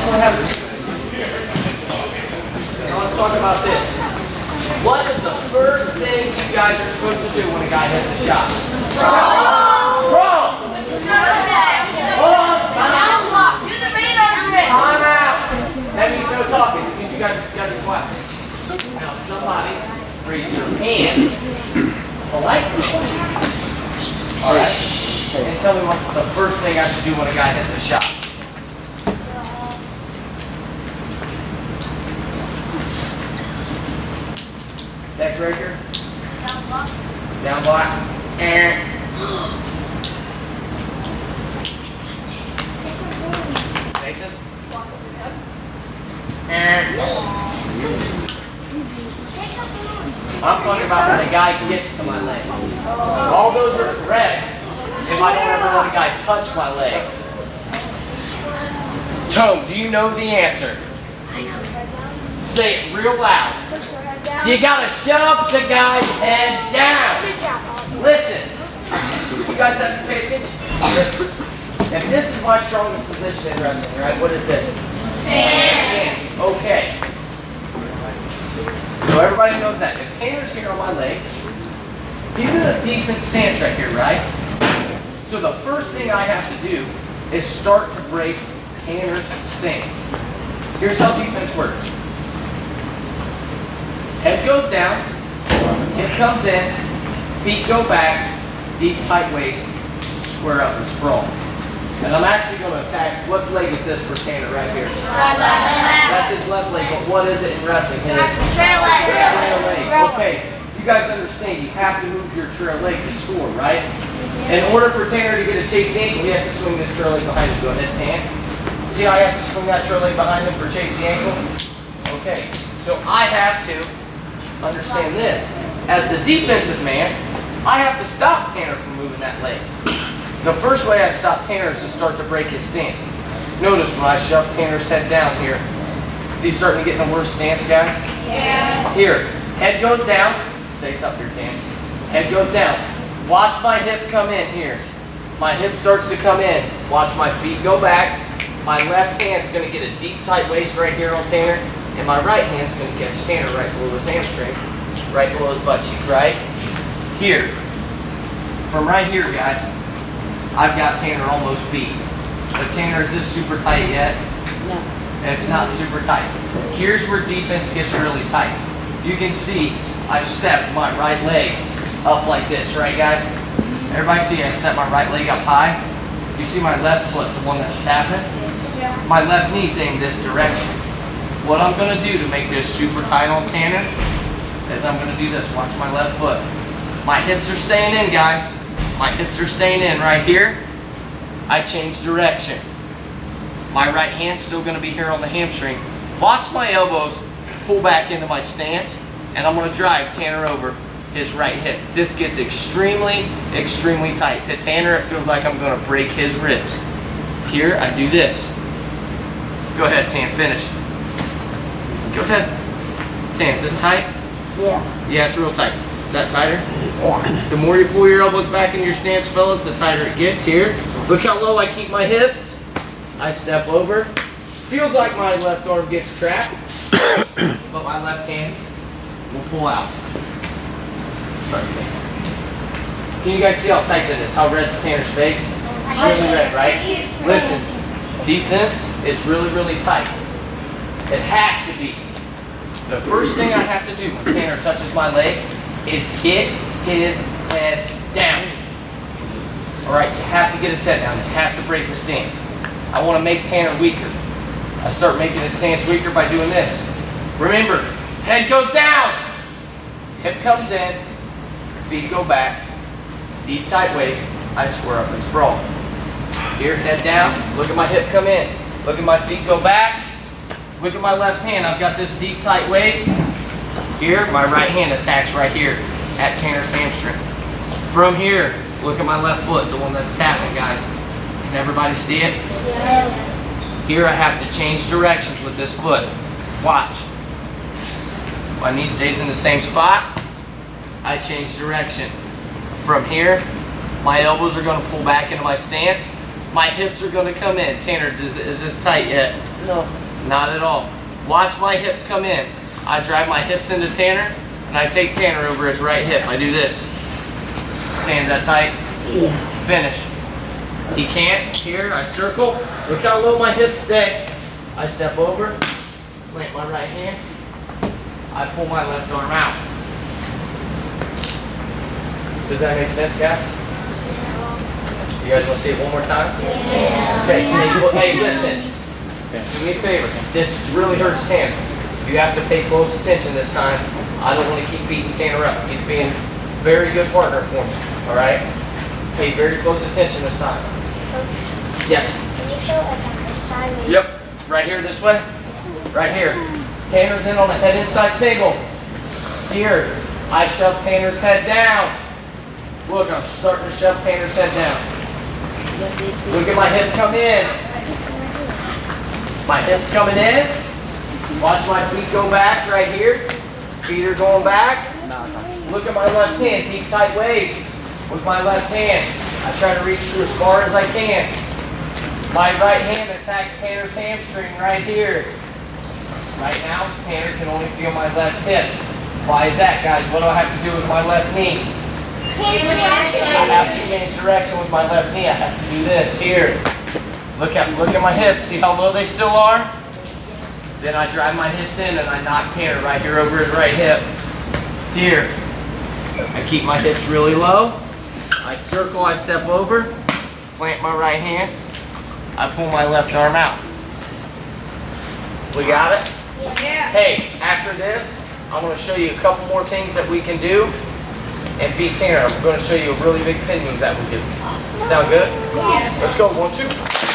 Everyone have a seat. Now let's talk about this. What is the first thing you guys are supposed to do when a guy hits a shot? Throw! Hold on. Time out. That means no talking. That means you guys are quiet. Now somebody raise your hand politely. Alright? And tell me what's the first thing I should do when a guy hits a shot. Deck breaker? Down block. Nathan? I'm talking about when a guy gets to my leg. All those are correct if I don't ever let a guy touch my leg. Tone, do you know the answer? Say it real loud. You gotta shove the guy's head down. Listen. You guys have to pay attention. Listen. If this is my strongest position in wrestling, right? What is this? Stance. Okay. So everybody knows that. If Tanner's here on my leg, he's in a decent stance right here, right? So the first thing I have to do is start to break Tanner's stance. Here's how defense works. Head goes down, hip comes in, feet go back, deep tight waist, square up and sprawl. And I'm actually going to attack, what leg is this for Tanner right here? That's his left leg, but what is it in wrestling? Trail leg. Trail leg. Okay, you guys understand you have to move your trail leg to score, right? In order for Tanner to get a chase the ankle, he has to swing this trail leg behind him. Go ahead, Tan. See how he has to swing that trail leg behind him for chase the ankle? Okay, so I have to understand this. As the defensive man, I have to stop Tanner from moving that leg. The first way I stop Tanner is to start to break his stance. Notice when I shove Tanner's head down here, is he starting to get in a worse stance, guys? Yeah. Here, head goes down, stays up here, Tan. Head goes down. Watch my hip come in here. My hip starts to come in. Watch my feet go back. My left hand's going to get a deep, tight waist right here on Tanner. And my right hand's going to catch Tanner right below his hamstring, right below his butt cheek, right? Here. From right here, guys, I've got Tanner almost beat. But Tanner, is this super tight yet? No. And it's not super tight. Here's where defense gets really tight. You can see I've stepped my right leg up like this, right guys? Everybody see I step my right leg up high? You see my left foot, the one that's tapping? Yeah. My left knee's aimed this direction. What I'm going to do to make this super tight on Tanner is I'm going to do this. Watch my left foot. My hips are staying in, guys. My hips are staying in right here. I change direction. My right hand's still going to be here on the hamstring. Watch my elbows pull back into my stance, and I'm going to drive Tanner over his right hip. This gets extremely, extremely tight. To Tanner, it feels like I'm going to break his ribs. Here, I do this. Go ahead, Tan, finish. Go ahead. Tan, is this tight? Yeah. Yeah, it's real tight. Is that tighter? Yeah. The more you pull your elbows back into your stance, fellas, the tighter it gets. Here. Look how low I keep my hips. I step over. Feels like my left arm gets trapped, but my left hand will pull out. Sorry, Tan. Can you guys see how tight this is? How red's Tanner's face? Really red, right? Listen, defense is really, really tight. It has to be. The first thing I have to do when Tanner touches my leg is get his head down. Alright, you have to get his head down. You have to break his stance. I want to make Tanner weaker. I start making his stance weaker by doing this. Remember, head goes down. Hip comes in. Feet go back. Deep, tight waist. I square up and sprawl. Here, head down. Look at my hip come in. Look at my feet go back. Look at my left hand. I've got this deep, tight waist. Here, my right hand attacks right here at Tanner's hamstring. From here, look at my left foot, the one that's tapping, guys. Can everybody see it? Yeah. Here I have to change directions with this foot. Watch. My knee stays in the same spot. I change direction. From here, my elbows are going to pull back into my stance. My hips are gonna come in. Tanner, is this tight yet? No. Not at all. Watch my hips come in. I drive my hips into Tanner, and I take Tanner over his right hip. I do this. Tanner, that tight? Yeah. Finish. He can't. Here, I circle. Look how low my hips stay. I step over, plant my right hand. I pull my left arm out. Does that make sense, guys? You guys want to see it one more time? Yeah. Okay, hey, listen. Do me a favor. This really hurts Tanner. You have to pay close attention this time. I don't want to keep beating Tanner up. He's being a very good partner for me. All right? Pay very close attention this time. Yes. Can you show like on the side? Yep. Right here this way. Right here. Tanner's in on a head inside single. Here. I shove Tanner's head down. Look, I'm starting to shove Tanner's head down. Look at my hip come in. My hips coming in. Watch my feet go back right here. Feet are going back. Look at my left hand. Keep tight waist with my left hand. I try to reach through as far as I can. My right hand attacks Tanner's hamstring right here. Right now, Tanner can only feel my left hip. Why is that, guys? What do I have to do with my left knee? I have to change direction with my left knee. I have to do this here. Look at my hips. See how low they still are? Then I drive my hips in and I knock Tanner right here over his right hip. Here. I keep my hips really low. I circle, I step over, plant my right hand. I pull my left arm out. We got it? Yeah. Hey, after this, I'm going to show you a couple more things that we can do and beat Tanner. I'm going to show you a really big pin move that we do. Sound good? Yeah. Let's go. 1, 2.